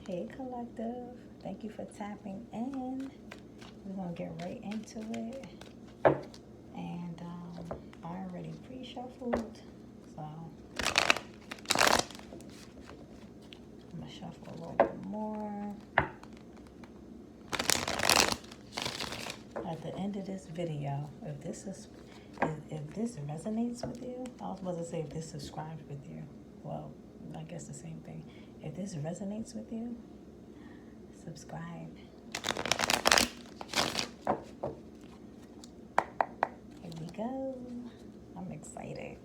Hey, collective. Thank you for tapping in. We're going to get right into it. And I already pre shuffled. So I'm going to shuffle a little bit more. At the end of this video, if this resonates with you, I was supposed to say if this subscribes with you. Well, I guess the same thing. If this resonates with you, subscribe. Here we go. I'm excited.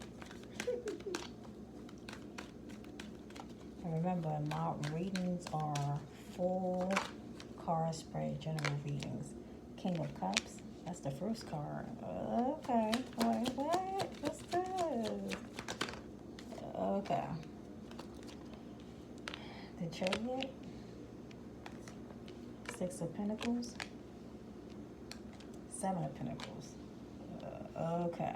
And remember, my readings are full card spread general readings. King of Cups, that's the first card. Okay. Wait, what? What's this? Okay. The Chariot, Six of Pentacles, Seven of Pentacles. Okay.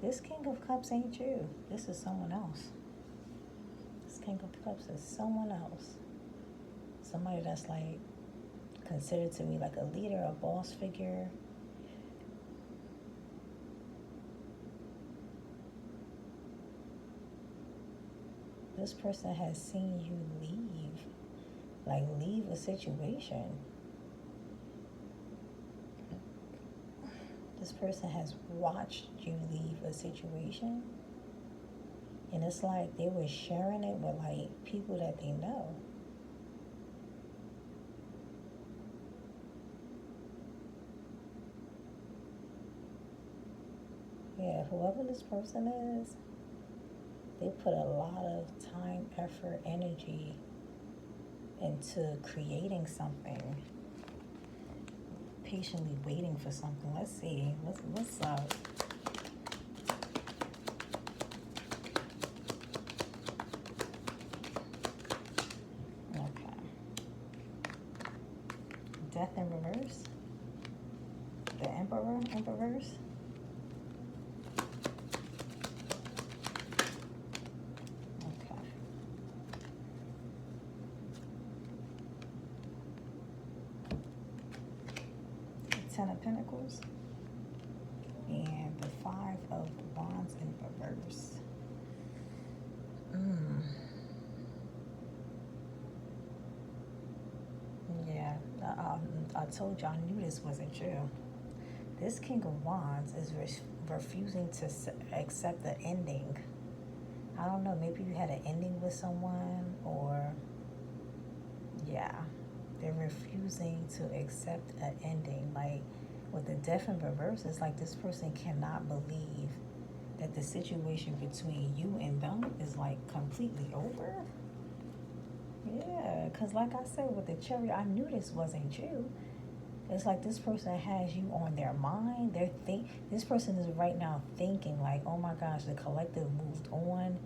This King of Cups ain't you. This is someone else. This King of Cups is someone else. Somebody that's like considered to be like a leader, a boss figure. This person has seen you leave a situation. This person has watched you leave a situation. And it's like they were sharing it with like people that they know. Yeah, whoever this person is, they put a lot of time, effort, energy into creating something. Patiently waiting for something. Let's see. What's up? Okay. Death in reverse. The Emperor in reverse. Okay. The Ten of Pentacles. And the Five of Wands in reverse. Yeah, I told you I knew this wasn't true. This King of Wands is refusing to accept the ending. I don't know, maybe you had an ending with someone, or yeah, they're refusing to accept an ending. Like with the Death in reverse, it's like this person cannot believe that the situation between you and them is like completely over. Yeah, because like I said with the Chariot, I knew this wasn't you. It's like this person has you on their mind. This person is right now thinking like, oh my gosh, the collective moved on,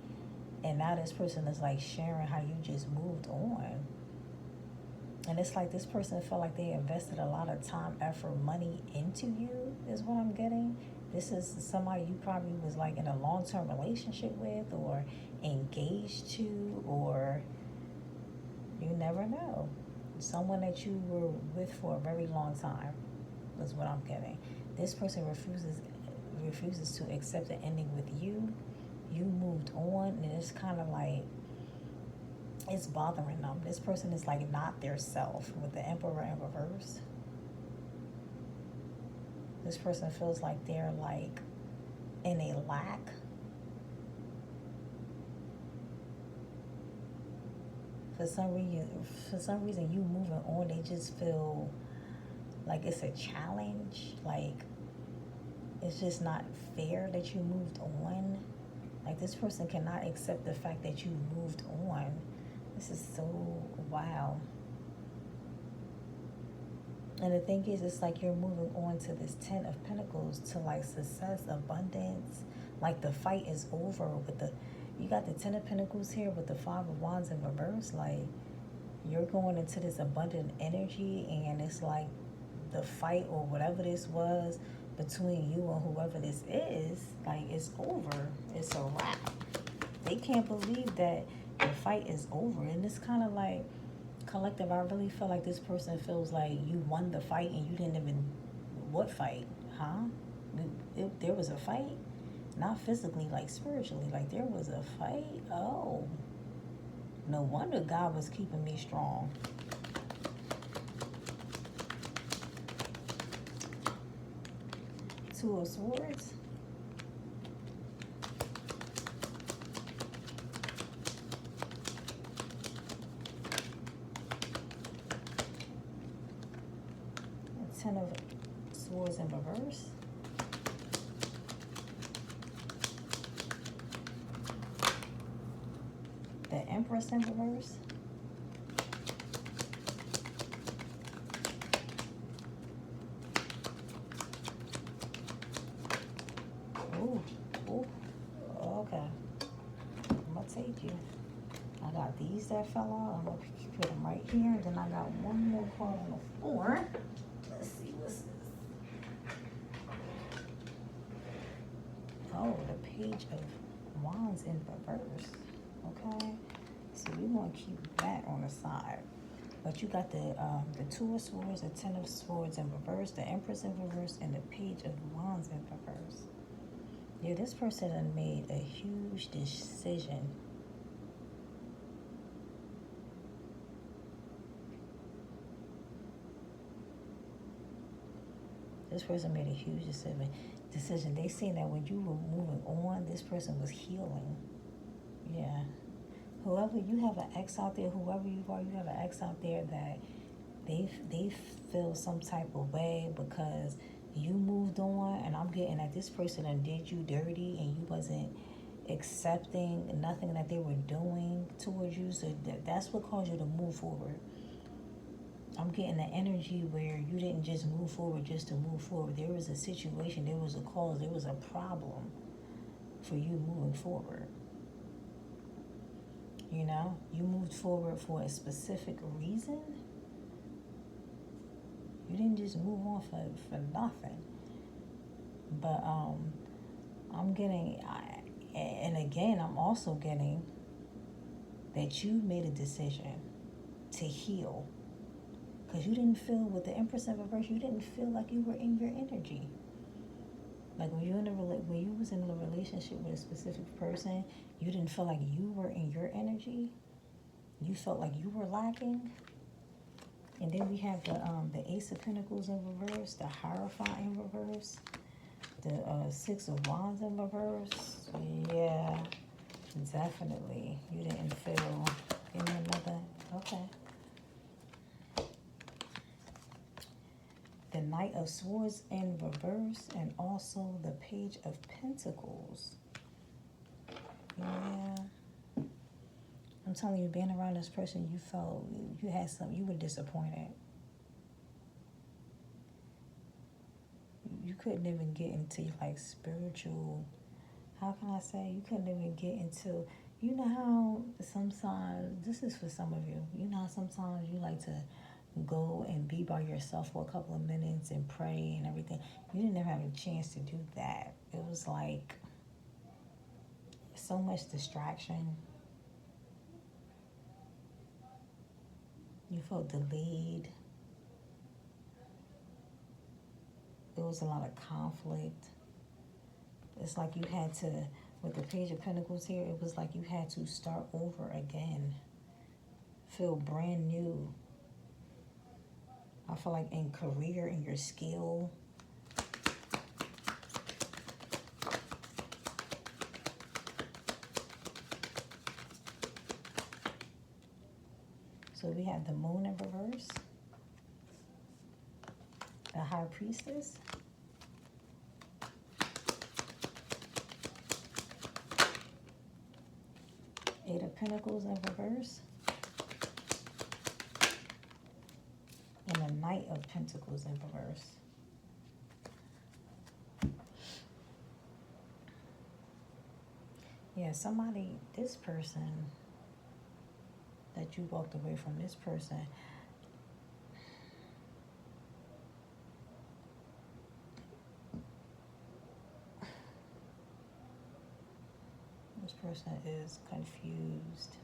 and now this person is like sharing how you just moved on. And it's like this person felt like they invested a lot of time, effort, money into you, is what I'm getting. This is somebody you probably was like in a long-term relationship with, or engaged to, or you never know. Someone that you were with for a very long time is what I'm getting. This person refuses to accept the ending with you. You moved on, and it's kind of like it's bothering them. This person is like not their self with the Emperor in reverse. This person feels like they're like in a lack. For some reason, you moving on, they just feel like it's a challenge. Like it's just not fair that you moved on. Like this person cannot accept the fact that you moved on. This is so wow. And the thing is, it's like you're moving on to this Ten of Pentacles, to like success, abundance. Like the fight is over with you got the Ten of Pentacles here with the Five of Wands in reverse. Like You're going into this abundant energy, and it's like the fight or whatever this was between you and whoever this is, like, it's over. It's a wrap. They can't believe that the fight is over. And it's kind of like, collective, I really feel like this person feels like you won the fight and you didn't even, what fight? Huh? There was a fight? Not physically, like spiritually. Like, there was a fight? Oh. No wonder God was keeping me strong. Two of Swords. Ten of Swords in reverse. The Empress in reverse. Ooh, ooh, okay. I'm gonna take you. I got these that fell out. I'm gonna put them right here. And then I got one more card on the floor. Let's see what's this. Oh, the Page of Wands in reverse. Okay, so we want to keep that on the side. But you got the Two of Swords, the Ten of Swords in reverse, the Empress in reverse, and the Page of Wands in reverse. Yeah, this person had made a huge decision. This person made a huge decision. They seen that when you were moving on, this person was healing. Yeah. Whoever, you have an ex out there, whoever you are, you have an ex out there that they feel some type of way because you moved on, and I'm getting that this person done did you dirty and you wasn't accepting nothing that they were doing towards you. So that's what caused you to move forward. I'm getting the energy where you didn't just move forward just to move forward. There was a situation, there was a cause, there was a problem for you moving forward. You know, you moved forward for a specific reason. You didn't just move on for nothing. But I'm getting, and again, I'm also getting that you made a decision to heal. Because you didn't feel, with the Empress in reverse, you didn't feel like you were in your energy. Like when you was in a relationship with a specific person, you didn't feel like you were in your energy. You felt like you were lacking. And then we have the Ace of Pentacles in reverse, the Hierophant in reverse, the Six of Wands in reverse. Yeah, definitely. You didn't feel in another. Okay. The Knight of Swords in reverse, and also the Page of Pentacles. Yeah. I'm telling you, being around this person, you felt you had something, you were disappointed. You couldn't even get into like spiritual, how can I say, you couldn't even get into, you know how sometimes, this is for some of you, you know how sometimes you like to go and be by yourself for a couple of minutes and pray and everything. You didn't ever have a chance to do that. It was like so much distraction. You felt delayed. There was a lot of conflict. It's like you had to, with the Page of Pentacles here, it was like you had to start over again. Feel brand new. I feel like in career, in your skill. So we have the Moon in reverse, the High Priestess, Eight of Pentacles in reverse, and the Knight of Pentacles in reverse. Yeah, somebody, this person that that you walked away from this person. This person is confused.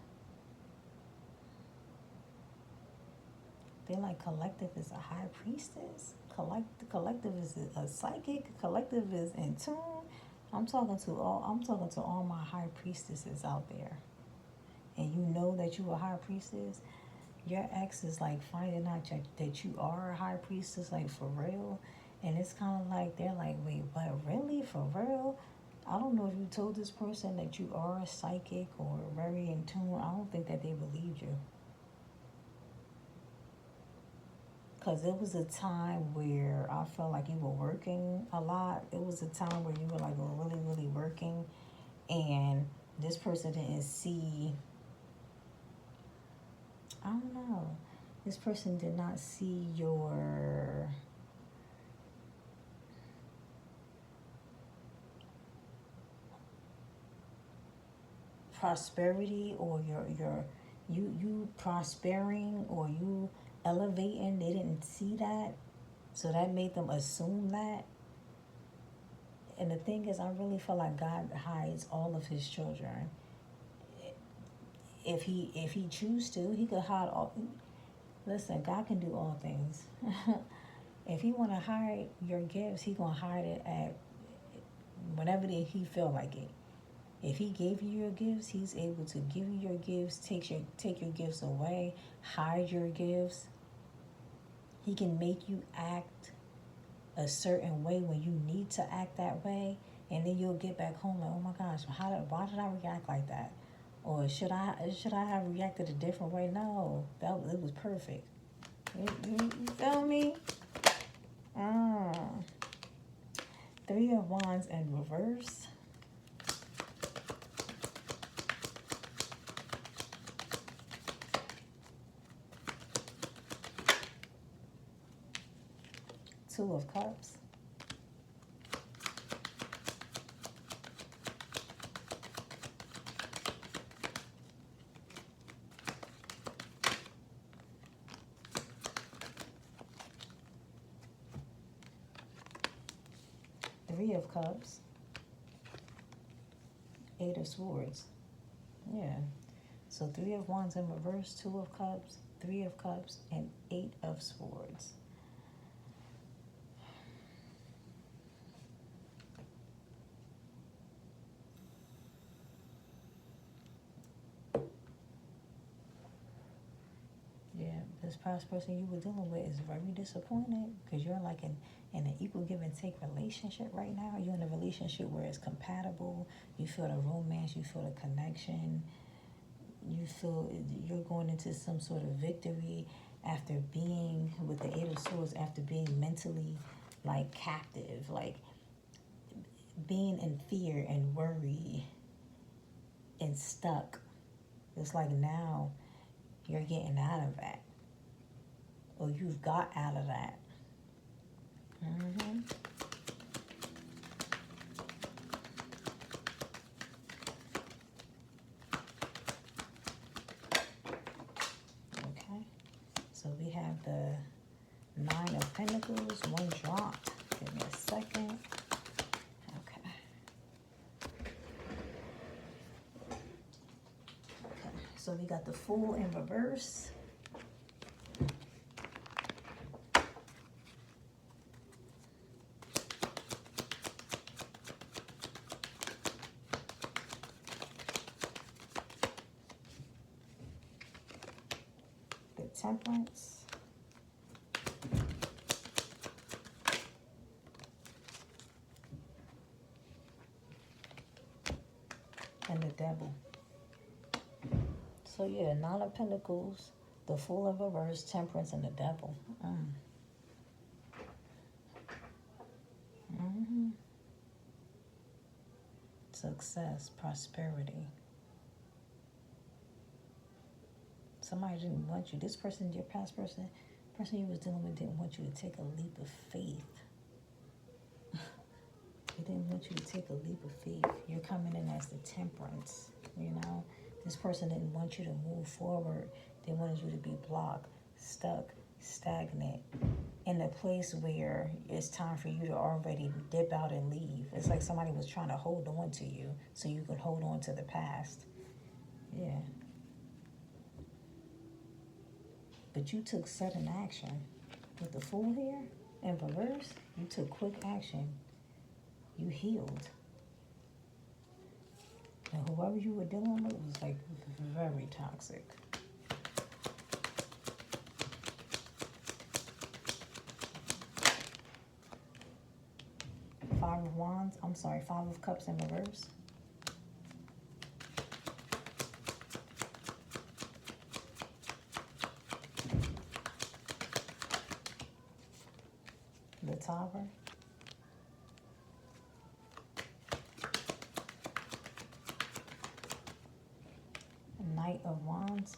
They like collective is a high priestess. Collective is a psychic. Collective is in tune. I'm talking to all my high priestesses out there. And you know that you a high priestess. Your ex is like finding out that you are a high priestess, like for real. And it's kind of like they're like, wait, but really, for real? I don't know if you told this person that you are a psychic or very in tune. I don't think that they believed you. Because it was a time where I felt like you were working a lot. It was a time where you were like really, really working. And this person didn't see, I don't know. This person did not see your prosperity or you prospering or you elevating. They didn't see that, so that made them assume that. And the thing is, I really feel like God hides all of his children. If he choose to, he could hide all. Listen, God can do all things. If he want to hide your gifts, he gonna hide it at whenever he feel like it. If he gave you your gifts, he's able to give you your gifts, take your gifts away, hide your gifts. He can make you act a certain way when you need to act that way, and then you'll get back home like, oh my gosh, why did I react like that? Or should I have reacted a different way? No, it was perfect. You feel me? 3 of Wands in reverse. Two of Cups. Three of Cups. 8 of Swords. Yeah. So 3 of Wands in reverse, 2 of Cups, 3 of Cups, and 8 of Swords. Yeah, this past person you were dealing with is very disappointed because you're like in an equal give and take relationship right now. You're in a relationship where it's compatible. You feel the romance, you feel the connection. You feel you're going into some sort of victory after being with the 8 of Swords, after being mentally like captive, like being in fear and worry and stuck. It's like now you're getting out of that, or you've got out of that. Okay, so we have the 9 of Pentacles, 1 dropped. Give me a second. Okay. So we got the Fool in reverse. The Temperance. And the Devil. So yeah, 9 of Pentacles, the Fool in reverse, Temperance, and the Devil. Success, prosperity. Somebody didn't want you. This person, your past person you was dealing with didn't want you to take a leap of faith. They didn't want you to take a leap of faith. You're coming in as the Temperance, you know. This person didn't want you to move forward They wanted you to be blocked, stuck, stagnant, in a place where it's time for you to already dip out and leave. It's like somebody was trying to hold on to you so you could hold on to the past. Yeah. But you took sudden action. With the Fool here in reverse, you took quick action. You healed. And whoever you were dealing with was like very toxic. Five of Wands, I'm sorry, Five of Cups in reverse. The Tower. Knight of Wands.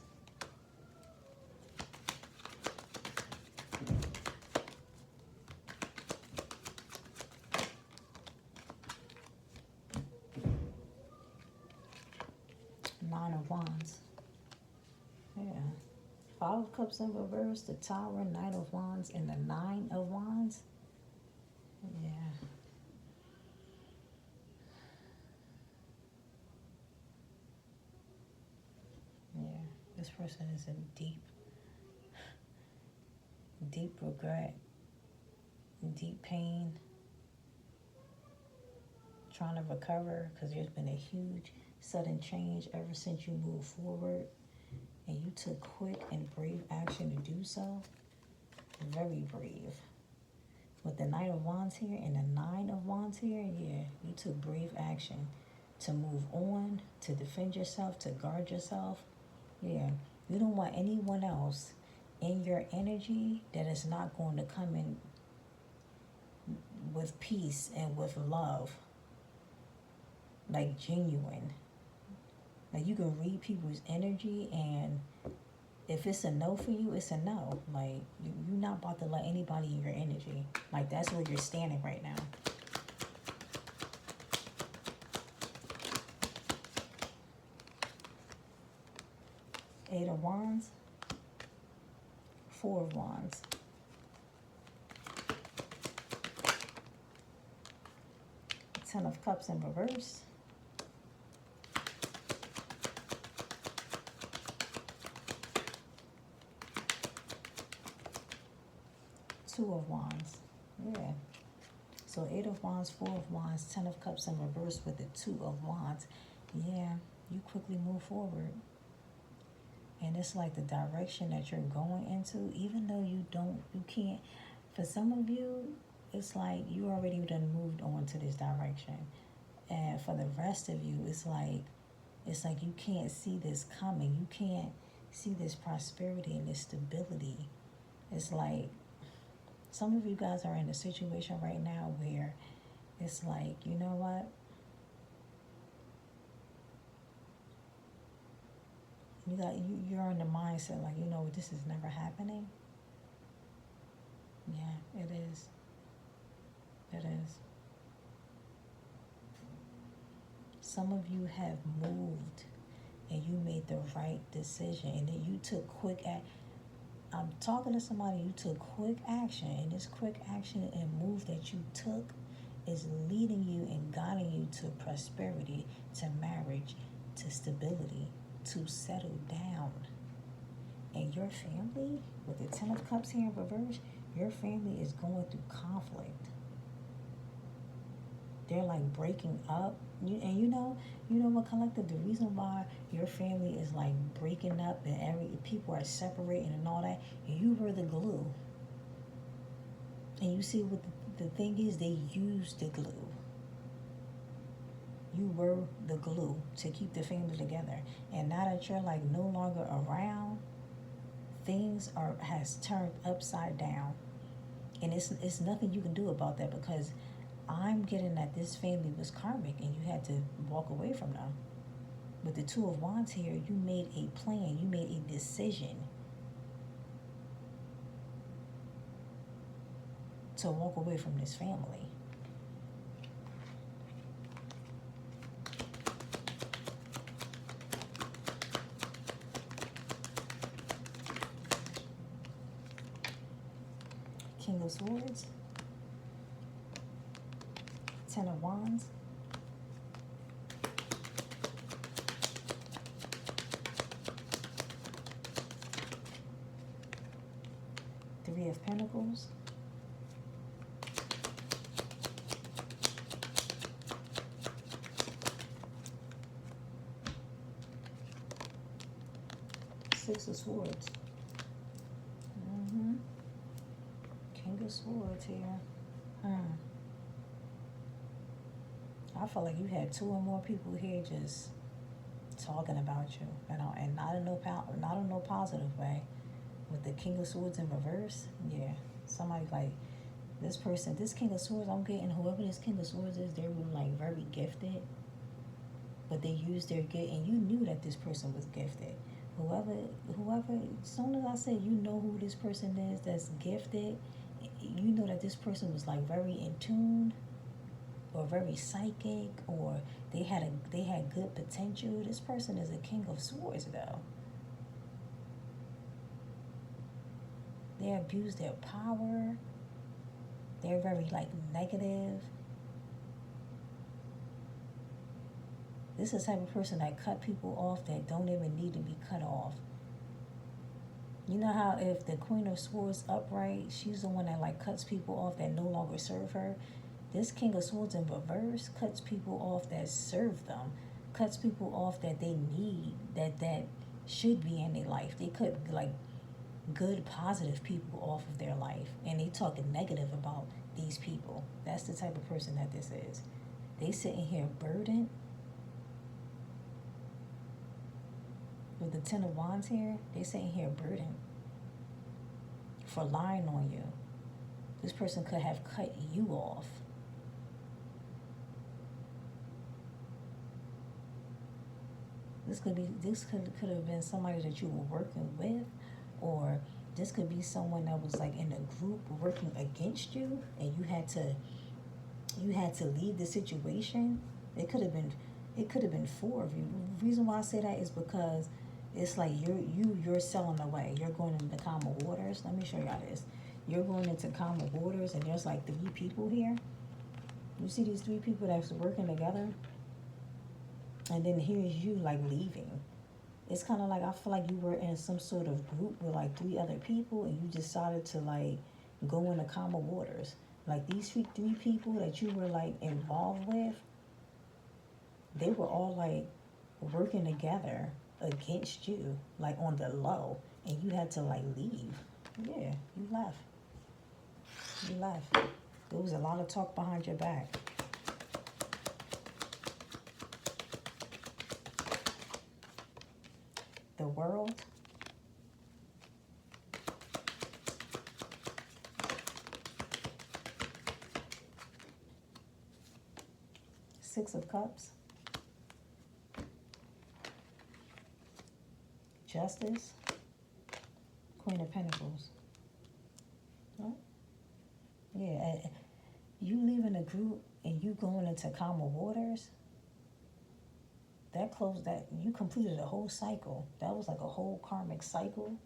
Nine of Wands. Yeah. Five of Cups in reverse, the Tower, Knight of Wands, and the Nine of Wands. Yeah. Yeah. This person is in deep regret, deep pain, trying to recover because there's been a huge sudden change ever since you moved forward and you took quick and brave action to do so. Very brave. With the Knight of Wands here and the Nine of Wands here, yeah, you took brave action to move on, to defend yourself, to guard yourself. Yeah, you don't want anyone else in your energy that is not going to come in with peace and with love, like genuine. Like you can read people's energy, and if it's a no for you, it's a no. Like you're not about to let anybody in your energy. Like that's where you're standing right now. Eight of Wands, Four of Wands. Ten of Cups in reverse. Two of Wands. Yeah. So Eight of Wands, Four of Wands, Ten of Cups in reverse with the Two of Wands. Yeah, you quickly move forward. And it's like the direction that you're going into, even though you can't, for some of you, it's like you already done moved on to this direction. And for the rest of you, it's like you can't see this coming. You can't see this prosperity and this stability. It's like some of you guys are in a situation right now where it's like, you know what? You're in the mindset like, you know, this is never happening. Yeah, it is. It is. Some of you have moved and you made the right decision, and then you took I'm talking to somebody, you took quick action, and this quick action and move that you took is leading you and guiding you to prosperity, to marriage, to stability, to settle down. And your family, with the Ten of Cups here in reverse, your family is going through conflict. They're like breaking up. And you know what, collective, the reason why your family is like breaking up and people are separating and all that, you were the glue. And you see what the thing is, they used the glue. You were the glue to keep the family together. And now that you're like no longer around, things has turned upside down. And it's nothing you can do about that, because I'm getting that this family was karmic and you had to walk away from them. With the Two of Wands here, you made a plan, you made a decision to walk away from this family. King of Swords, Ten of Wands, Three of Pentacles, Six of Swords. King of Swords here. I feel like you had two or more people here just talking about you, and not in no positive way. With the King of Swords in reverse, yeah, somebody like this person, this King of Swords. I'm getting whoever this King of Swords is, they're like very gifted, but they use their gift, and you knew that this person was gifted. Whoever, as soon as I said you know who this person is that's gifted, you know that this person was like very in tune, or very psychic, or they had good potential. This person is a King of Swords though. They abuse their power. They're very like negative. This is the type of person that cut people off that don't even need to be cut off. You know how if the Queen of Swords upright, she's the one that like cuts people off that no longer serve her. This King of Swords in reverse cuts people off that serve them, cuts people off that they need, that should be in their life. They cut like good, positive people off of their life, and they talking negative about these people. That's the type of person that this is. They sitting here burdened with the Ten of Wands here. They sitting here burdened for lying on you. This person could have cut you off. This could have been somebody that you were working with, or this could be someone that was like in a group working against you, and you had to leave the situation. It could have been four of you. The reason why I say that is because it's like you're selling away. You're going into calmer waters. Let me show y'all this. You're going into calmer waters, and there's like three people here. You see these three people that's working together, and then here's you like leaving. It's kind of like, I feel like you were in some sort of group with like three other people, and you decided to like go into calmer waters. Like these three people that you were like involved with, they were all like working together against you, like on the low, and you had to like leave. Yeah, you left. You left. There was a lot of talk behind your back. The World. Six of Cups. Justice. Queen of Pentacles. Right? Yeah, you leaving a group and you going into calmer waters. You completed a whole cycle. That was like a whole karmic cycle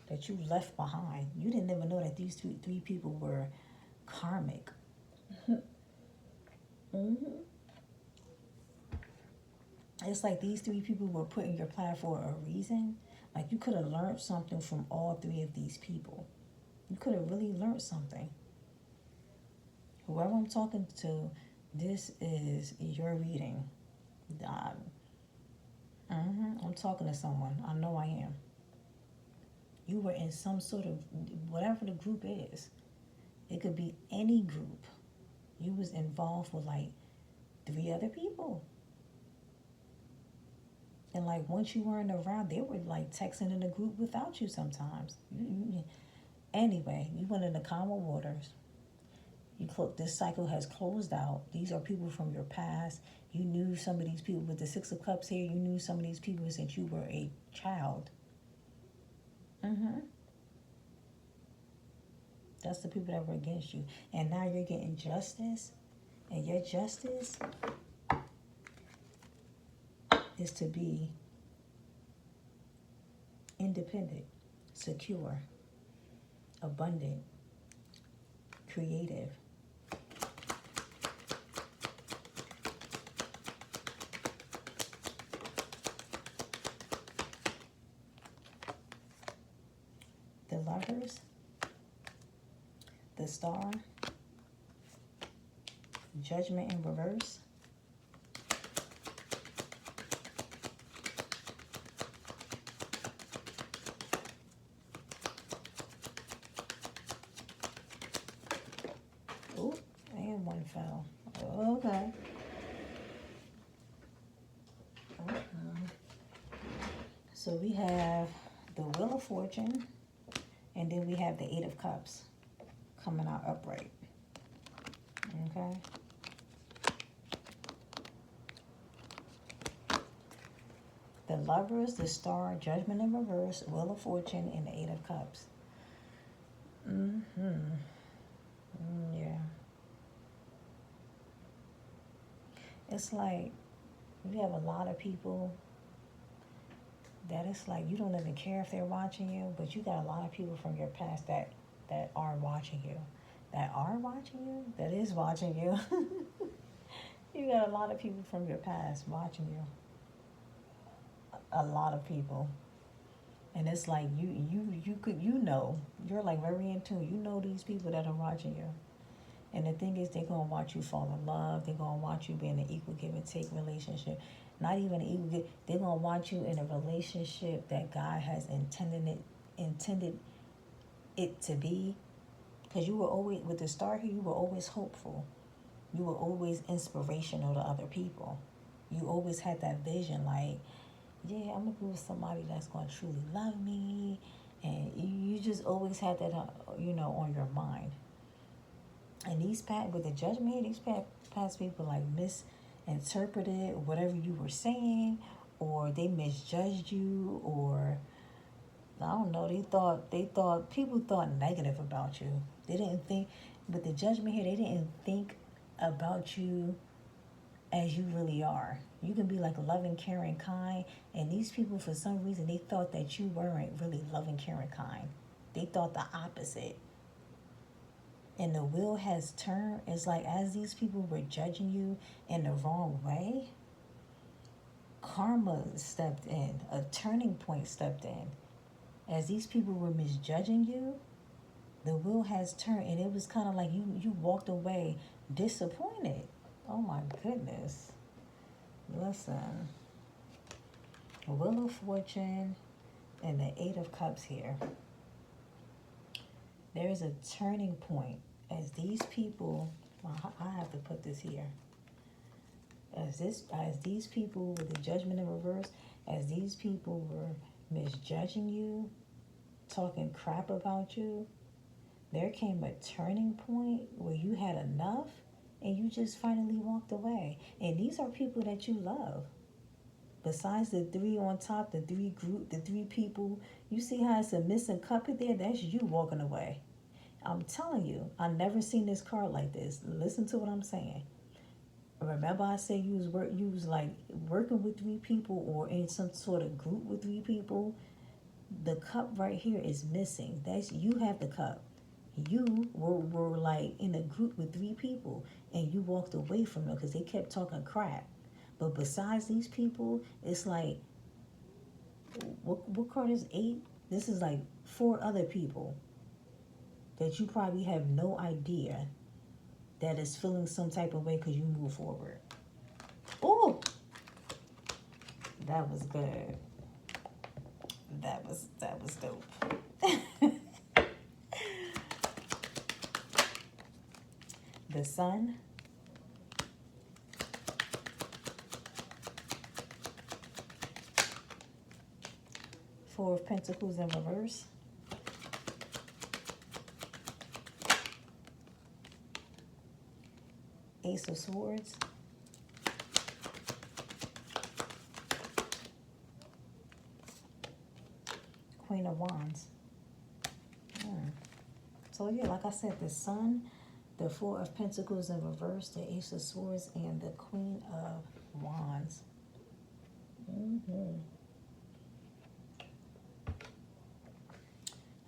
that you left behind. You didn't even know that these three people were karmic. It's like these three people were put in your path for a reason. Like you could have learned something from all three of these people. You could have really learned something. Whoever I'm talking to, this is your reading. I'm talking to someone. I know I am. You were in some sort of, whatever the group is. It could be any group. You was involved with like three other people. And like once you weren't around, they were like texting in the group without you sometimes. Anyway, you went into calmer waters. This cycle has closed out. These are people from your past. You knew some of these people with the Six of Cups here. You knew some of these people since you were a child. That's the people that were against you. And now you're getting justice. And your justice is to be independent, secure, abundant, creative. The Lovers, the Star, Judgment in reverse, oh, and one fell. Okay. So we have the Wheel of Fortune, and then we have the Eight of Cups coming out upright. Okay. The Lovers, the Star, Judgment in reverse, Wheel of Fortune, and the Eight of Cups. Yeah. It's like you have a lot of people that it's like you don't even care if they're watching you, but you got a lot of people from your past that are watching you. That are watching you? That is watching you. You got a lot of people from your past watching you. A lot of people. And it's like you're like very in tune. You know these people that are watching you. And the thing is, they're going to watch you fall in love. They're going to watch you be in an equal give and take relationship. Not even an equal give. They're going to want you in a relationship that God has intended it to be. Because you were always, with the Star here, you were always hopeful. You were always inspirational to other people. You always had that vision like, yeah, I'm going to be with somebody that's going to truly love me. And you just always had that, on your mind. And with the Judgment here, these past people like misinterpreted whatever you were saying, or they misjudged you, or I don't know, people thought negative about you. They didn't think, with the Judgment here, they didn't think about you as you really are. You can be like loving, caring, kind, and these people, for some reason, they thought that you weren't really loving, caring, kind. They thought the opposite. And the wheel has turned. It's like as these people were judging you in the wrong way, karma stepped in. A turning point stepped in. As these people were misjudging you, the wheel has turned. And it was kind of like you walked away disappointed. Oh my goodness. Listen. Wheel of Fortune and the Eight of Cups here. There's a turning point. As these people, I have to put this here. As these people with the Judgment in reverse, as these people were misjudging you, talking crap about you, there came a turning point where you had enough and you just finally walked away. And these are people that you love. Besides the three on top, the three people, you see how it's a missing cup in there? That's you walking away. I'm telling you, I've never seen this card like this. Listen to what I'm saying. Remember I said you was like working with three people or in some sort of group with three people? The cup right here is missing. That's you have the cup. You were like in a group with three people and you walked away from them because they kept talking crap. But besides these people, it's like, what card is 8? This is like 4 other people that you probably have no idea that is feeling some type of way because you move forward. Oh, that was good. That was dope. The Sun. Four of Pentacles in reverse. Ace of Swords. Queen of Wands. So yeah, like I said, the Sun, the Four of Pentacles in reverse, the Ace of Swords, and the Queen of Wands.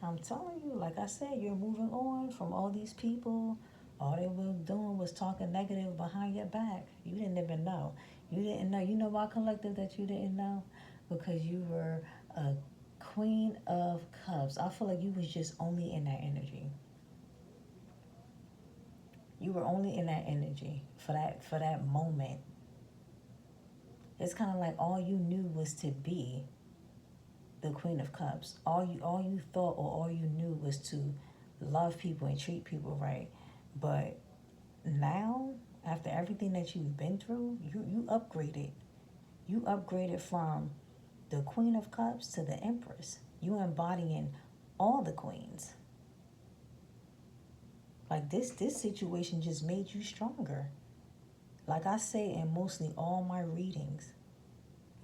I'm telling you, like I said, you're moving on from all these people. All they were doing was talking negative behind your back. You didn't even know. You didn't know. You know why, collective, that you didn't know? Because you were a queen of cups. I feel like you was just only in that energy. You were only in that energy for that moment. It's kind of like all you knew was to be the Queen of Cups. All you thought or all you knew was to love people and treat people right. But now, after everything that you've been through, you upgraded. You upgraded from the Queen of Cups to the Empress. You embodying all the queens. Like this situation just made you stronger. Like I say in mostly all my readings,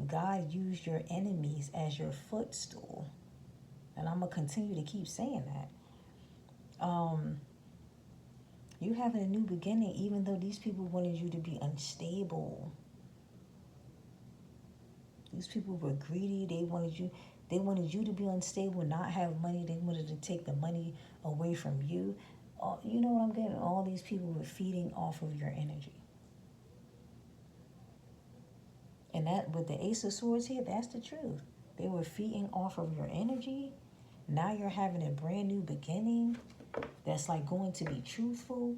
God used your enemies as your footstool. And I'm gonna continue to keep saying that. You having a new beginning, even though these people wanted you to be unstable. These people were greedy. They wanted you to be unstable, not have money. They wanted to take the money away from you. You know what I'm getting? All these people were feeding off of your energy. And that with the Ace of Swords here, that's the truth. They were feeding off of your energy. Now you're having a brand new beginning that's like going to be truthful.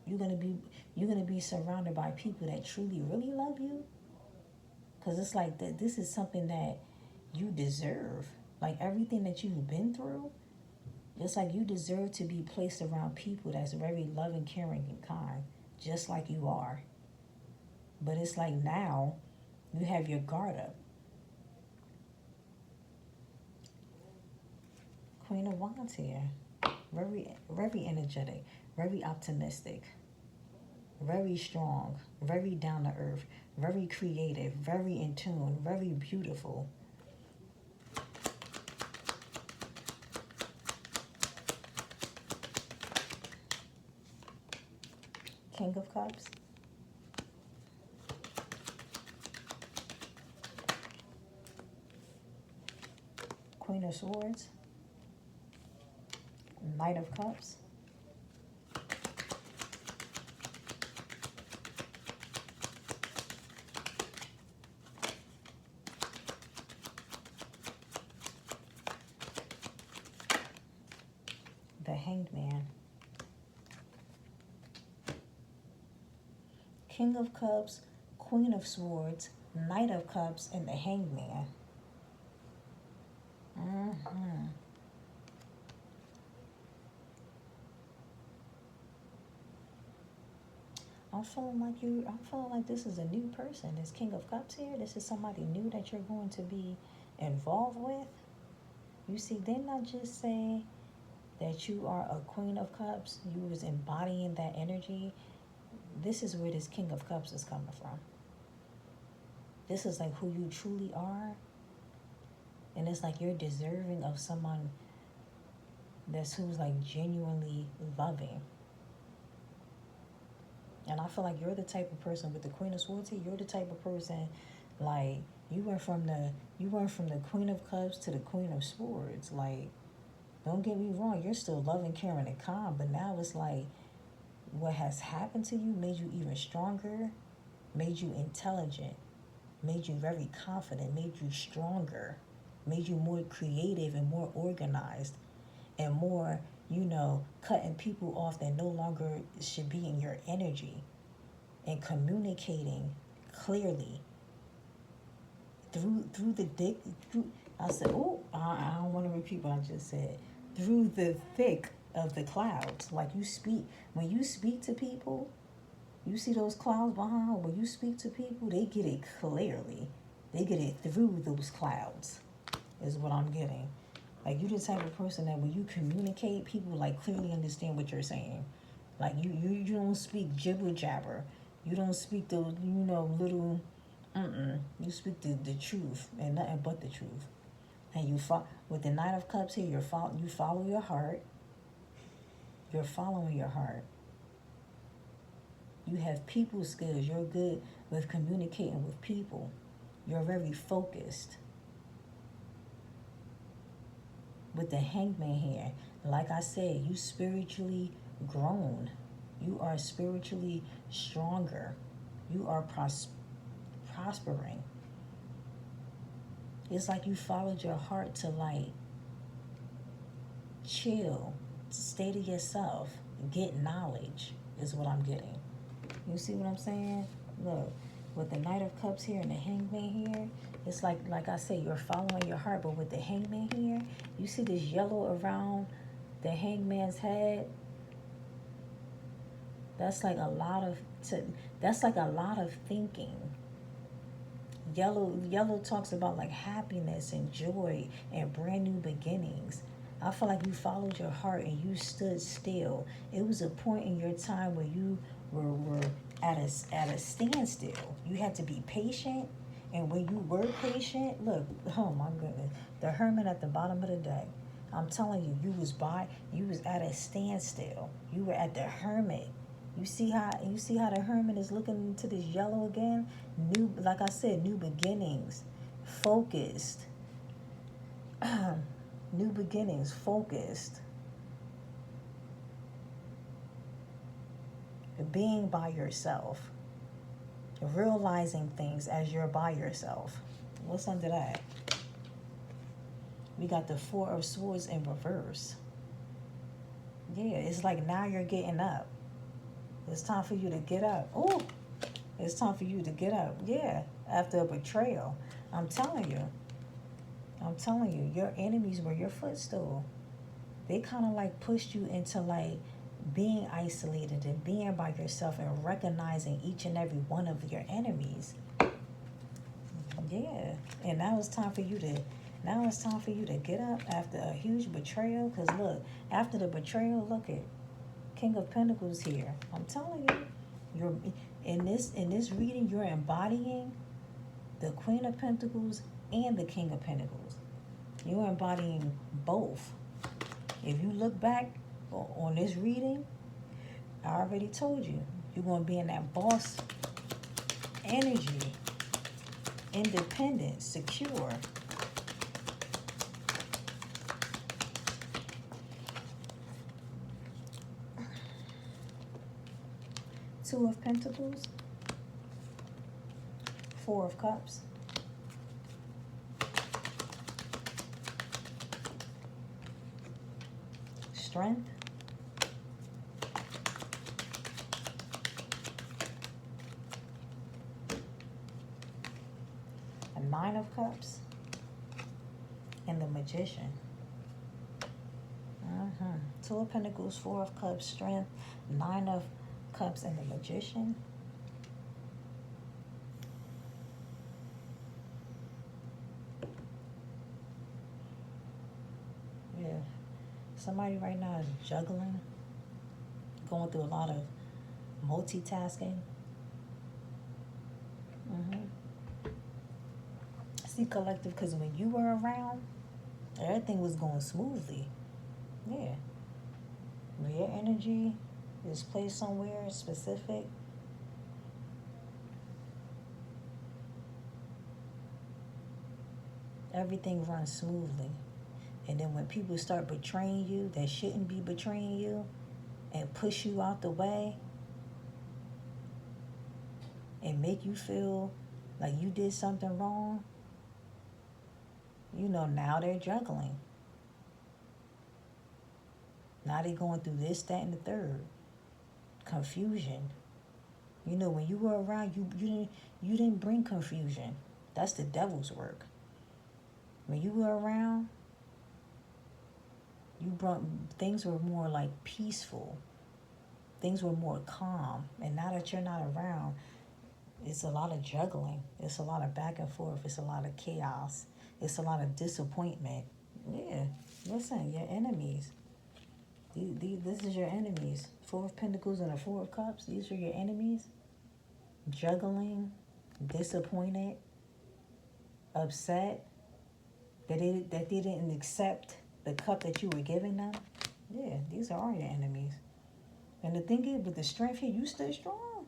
You're gonna be surrounded by people that truly really love you. Cause it's like that this is something that you deserve. Like everything that you've been through, it's like you deserve to be placed around people that's very loving, caring, and kind, just like you are. But it's like now you have your guard up. Queen of Wands here. Very energetic, very optimistic, very strong, very down to earth, very creative, very in tune, very beautiful. King of Cups. Queen of Swords. Knight of Cups. The Hanged Man. King of Cups, Queen of Swords, Knight of Cups, and the Hanged Man. Mm-hmm. I'm feeling like this is a new person. This King of Cups here, this is somebody new that you're going to be involved with. You see, they not just say that you are a Queen of Cups, you was embodying that energy. This is where this King of Cups is coming from. This is like who you truly are. And it's like you're deserving of someone who's like genuinely loving. And I feel like you're the type of person with the Queen of Swords here, you're the type of person like you went from the Queen of Cups to the Queen of Swords. Like, don't get me wrong, you're still loving, caring, and calm, but now it's like what has happened to you made you even stronger, made you intelligent, made you very confident, made you stronger, made you more creative and more organized and more, cutting people off that no longer should be in your energy and communicating clearly through the dick. I said, oh, I don't want to repeat what I just said. Through the thick of the clouds, like when you speak to people, you see those clouds behind. When you speak to people, they get it clearly. They get it through those clouds. Is what I'm getting. Like you the type of person that when you communicate, people like clearly understand what you're saying. Like you don't speak jibber jabber. You don't speak those little. You speak the truth and nothing but the truth. And with the Knight of Cups here, you follow your heart. You're following your heart. You have people skills. You're good with communicating with people. You're very focused. with the Hangman here. Like I said, you spiritually grown. You are spiritually stronger. You are prospering. It's like you followed your heart to like chill, stay to yourself, get knowledge is what I'm getting. You see what I'm saying? Look, with the Knight of Cups here and the Hangman here, it's like I say, you're following your heart, but with the Hangman here, you see this yellow around the Hangman's head. That's like a lot of thinking. Yellow talks about like happiness and joy and brand new beginnings. I feel like you followed your heart and you stood still. It was a point in your time where you were at a standstill. You had to be patient, and when you were patient, look, oh my goodness, the Hermit at the bottom of the deck. I'm telling you, you was at a standstill. You were at the Hermit. You see how the Hermit is looking into this yellow again? New, like I said, new beginnings, focused. New beginnings, focused. Being by yourself. Realizing things as you're by yourself. What's under that? We got the Four of Swords in reverse. Yeah, it's like now you're getting up. It's time for you to get up. Oh, it's time for you to get up. Yeah, after a betrayal. I'm telling you, your enemies were your footstool. They kind of like pushed you into like being isolated and being by yourself and recognizing each and every one of your enemies. Yeah, and now it's time for you to get up after a huge betrayal. Because look, after the betrayal, look at King of Pentacles here. I'm telling you, you're in this reading, you're embodying the Queen of Pentacles and the King of Pentacles. You're embodying both. If you look back on this reading, I already told you, you're going to be in that boss energy, independent, secure. Two of Pentacles, Four of Cups. Strength. A Nine of Cups. And the Magician. Two of Pentacles, Four of Cups, Strength, Nine of Cups, and the Magician. Yeah. Somebody right now is juggling, going through a lot of multitasking. See, collective, because when you were around, everything was going smoothly. Yeah. When your energy is placed somewhere specific, everything runs smoothly. And then when people start betraying you that shouldn't be betraying you and push you out the way and make you feel like you did something wrong, you know, now they're juggling. Now they're going through this, that, and the third. Confusion. You know, when you were around, you didn't bring confusion. That's the devil's work. When you were around, things were more like peaceful. Things were more calm. And now that you're not around, it's a lot of juggling. It's a lot of back and forth. It's a lot of chaos. It's a lot of disappointment. Yeah, listen, your enemies. This is your enemies. Four of Pentacles and a Four of Cups. These are your enemies. Juggling, disappointed, upset that they didn't accept the cup that you were giving them. Yeah, these are all your enemies. And the thing is, with the strength here, you stay strong.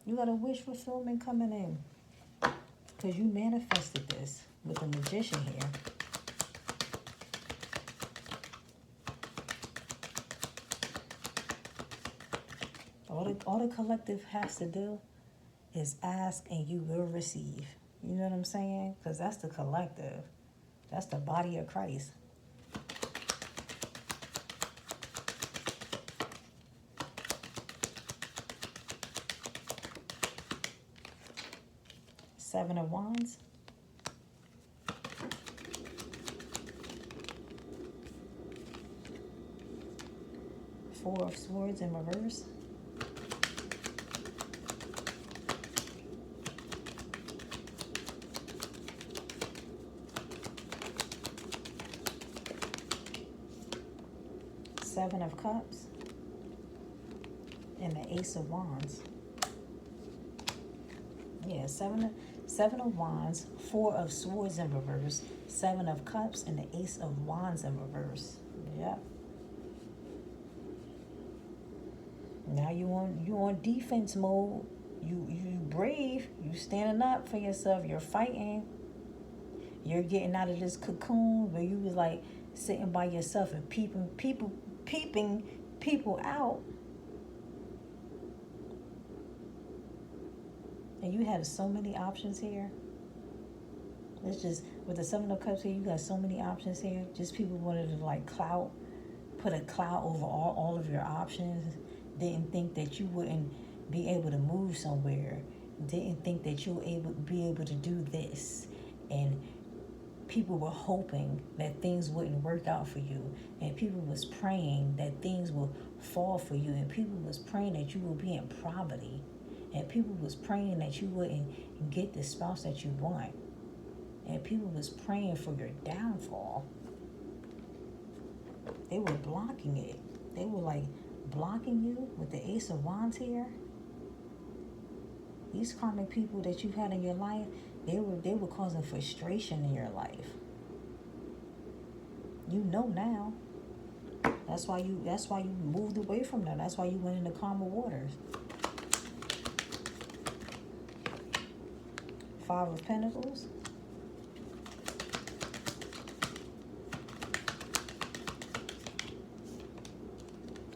You got a wish fulfillment coming in. Because you manifested this with the Magician here. All the collective has to do is ask and you will receive. You know what I'm saying? Because that's the collective. That's the body of Christ. Seven of Wands. Four of Swords in reverse. Seven of Cups. And the Ace of Wands. Yeah, seven of Wands, Four of Swords in reverse, Seven of Cups, and the Ace of Wands in reverse. Yep. Now you on defense mode. You brave. You standing up for yourself. You're fighting. You're getting out of this cocoon where you was like sitting by yourself and peeping people out. And you had so many options here. It's just, with the Seven of Cups here, you got so many options here. Just people wanted to like put a cloud over all of your options. Didn't think that you wouldn't be able to move somewhere. Didn't think that you would be able to do this. And people were hoping that things wouldn't work out for you. And people was praying that things will fall for you. And people was praying that you will be in poverty. And people was praying that you wouldn't get the spouse that you want. And people was praying for your downfall. They were blocking it. They were like blocking you with the Ace of Wands here. These karmic people that you've had in your life, they were causing frustration in your life. You know now. That's why you moved away from them. That's why you went into calmer waters. Five of Pentacles.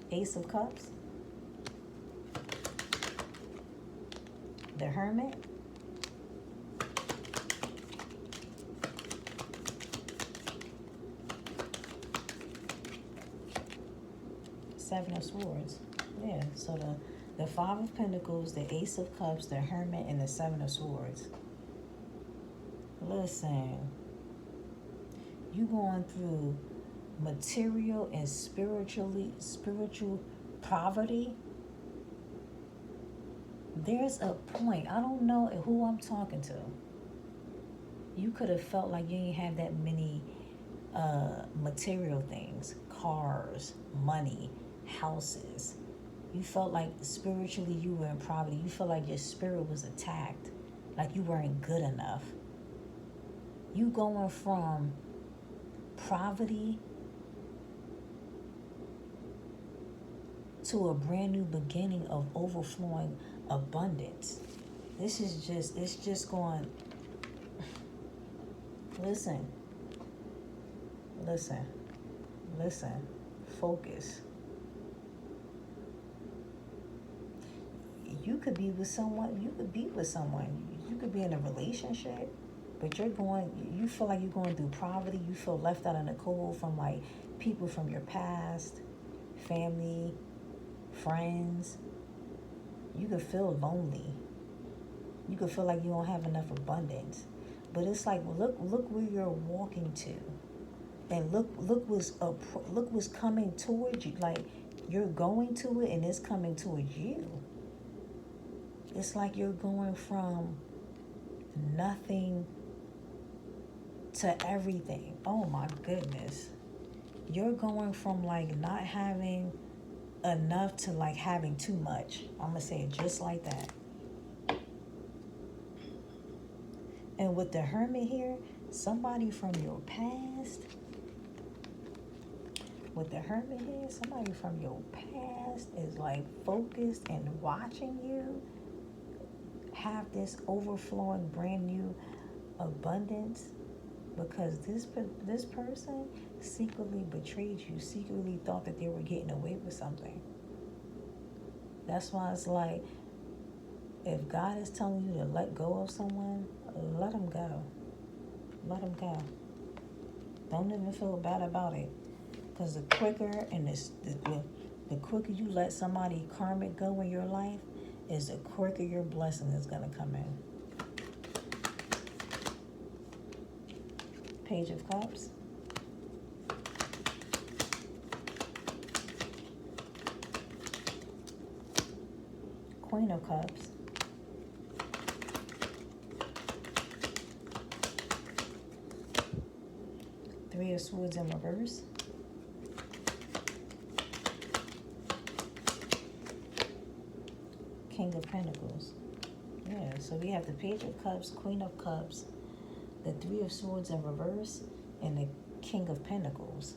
Ace of Cups. The Hermit. Seven of Swords. Yeah, so the Five of Pentacles, the Ace of Cups, the Hermit, and the Seven of Swords. Listen, you going through material and spiritual poverty. There's a point, I don't know who I'm talking to. You could have felt like you ain't had that many material things, cars, money, houses. You felt like spiritually you were in poverty. You felt like your spirit was attacked, like you weren't good enough. You going from poverty to a brand new beginning of overflowing abundance. It's just going, listen, focus. You could be with someone, you could be in a relationship, but you feel like you're going through poverty. You feel left out in the cold from like people from your past, family, friends. You could feel lonely. You could feel like you don't have enough abundance. But it's like, look where you're walking to. And look what's coming towards you. Like, you're going to it and it's coming towards you. It's like you're going from nothing to everything. Oh my goodness. You're going from like not having enough to like having too much. I'm gonna say it just like that. And with the Hermit here, somebody from your past. With the Hermit here, somebody from your past is like focused and watching you have this overflowing brand new abundance, because this person secretly betrayed you, secretly thought that they were getting away with something. That's why it's like, if God is telling you to let go of someone, let them go. Let them go. Don't even feel bad about it. Because the quicker and the quicker you let somebody karmic go in your life, is the quicker your blessing is going to come in. Page of Cups. Queen of Cups. Three of Swords in reverse. King of Pentacles. Yeah, so we have the Page of Cups, Queen of Cups, the Three of Swords in reverse, and the King of Pentacles.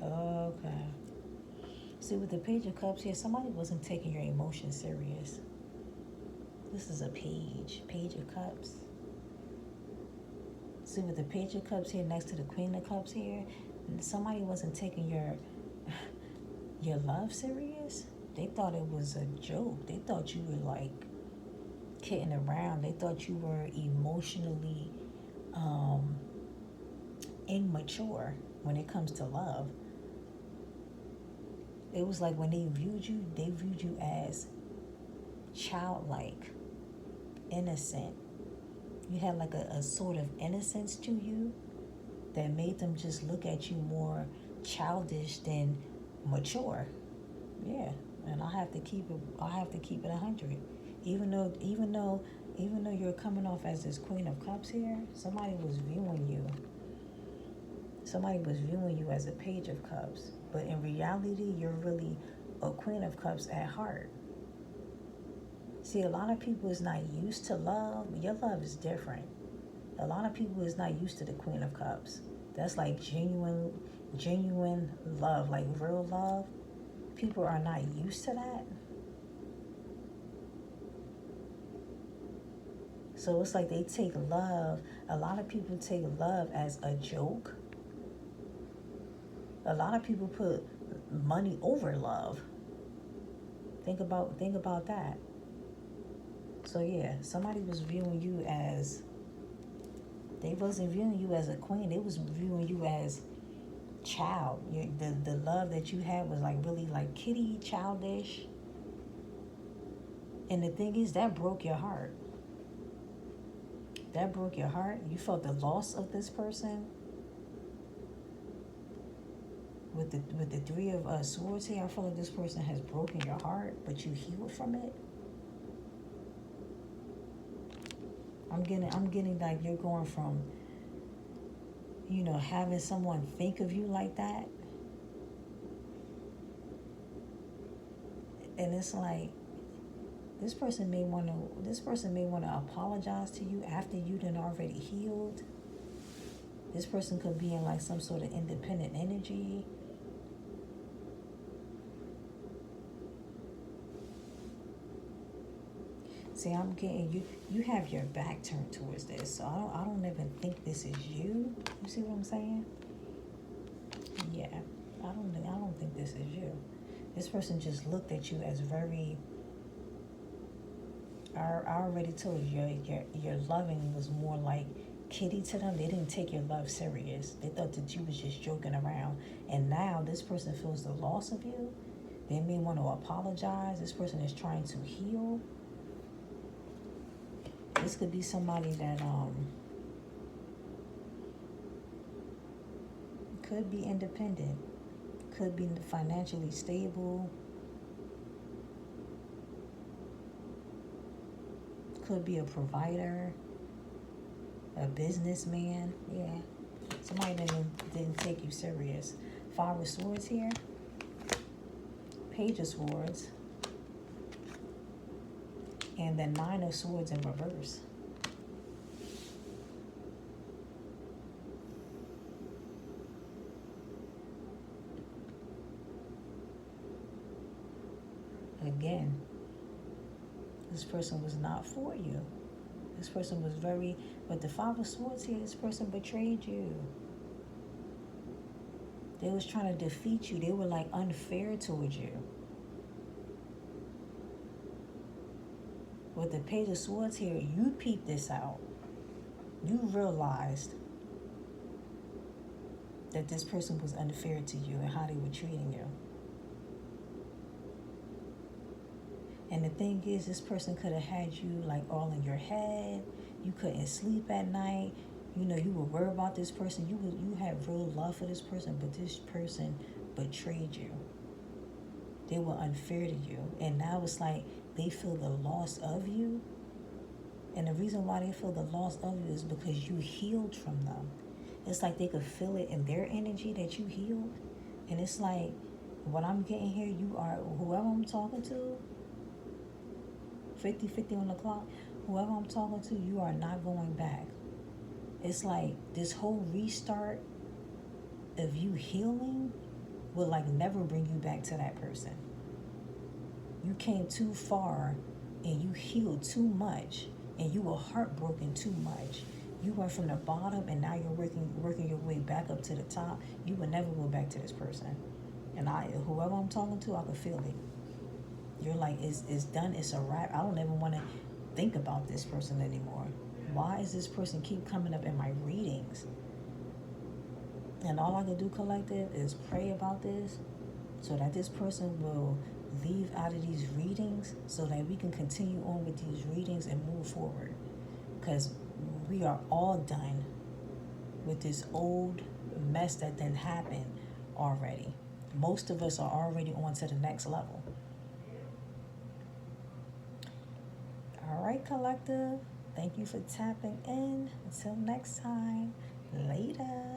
Okay. See, with the Page of Cups here, somebody wasn't taking your emotions serious. This is a Page of Cups. See, with the Page of Cups here next to the Queen of Cups here, somebody wasn't taking your love serious. They thought it was a joke. They thought you were like kidding around. They thought you were emotionally immature when it comes to love. It was like when they viewed you as childlike, innocent. You had like a sort of innocence to you that made them just look at you more childish than mature. Yeah, and I have to keep it 100. Even though you're coming off as this Queen of Cups here, somebody was viewing you as a Page of Cups, but in reality you're really a Queen of Cups at heart. See, a lot of people is not used to love. Your love is different. A lot of people is not used to the Queen of Cups. That's like genuine love, like real love. People are not used to that. So it's like they take love. A lot of people take love as a joke. A lot of people put money over love. Think about that. So yeah, somebody was viewing you as, they wasn't viewing you as a queen. They was viewing you as child. The love that you had was like really like kitty, childish. And the thing is, that broke your heart. That broke your heart. You felt the loss of this person. With the Three of Swords here, I feel like this person has broken your heart, but you healed from it. I'm getting like you're going from, having someone think of you like that. And it's like, this person may want to apologize to you after you done already healed. This person could be in like some sort of independent energy. See, I'm getting you have your back turned towards this, so I don't even think this is you. You see what I'm saying? Yeah, I don't think this is you. This person just looked at you as very, I already told you, your loving was more like kitty to them. They didn't take your love serious. They thought that you was just joking around. And now this person feels the loss of you. They may want to apologize. This person is trying to heal. This could be somebody that could be independent, could be financially stable, could be a provider, a businessman. Yeah, somebody that didn't take you serious. Five of Swords here, Page of Swords, and the Nine of Swords in reverse. Again, this person was not for you. This person was but the Five of Swords here, this person betrayed you. They was trying to defeat you. They were like unfair towards you. With the Page of Swords here, you peeped this out. You realized that this person was unfair to you and how they were treating you. And the thing is, this person could have had you like all in your head. You couldn't sleep at night. You know, you were worried about this person. You had real love for this person, but this person betrayed you. They were unfair to you. And now it's like they feel the loss of you. And the reason why they feel the loss of you is because you healed from them. It's like they could feel it in their energy that you healed. And it's like, what I'm getting here, you are, whoever I'm talking to, 50-50 on the clock, whoever I'm talking to, you are not going back. It's like this whole restart of you healing will like never bring you back to that person. You came too far and you healed too much and you were heartbroken too much. You went from the bottom and now you're working your way back up to the top. You will never go back to this person. And whoever I'm talking to, I can feel it. You're like, it's done, it's a wrap. I don't even want to think about this person anymore. Why is this person keep coming up in my readings? And all I can do, collective, is pray about this so that this person will leave out of these readings so that we can continue on with these readings and move forward. Because we are all done with this old mess that didn't happen already. Most of us are already on to the next level. All right, collective. Thank you for tapping in. Until next time. Later.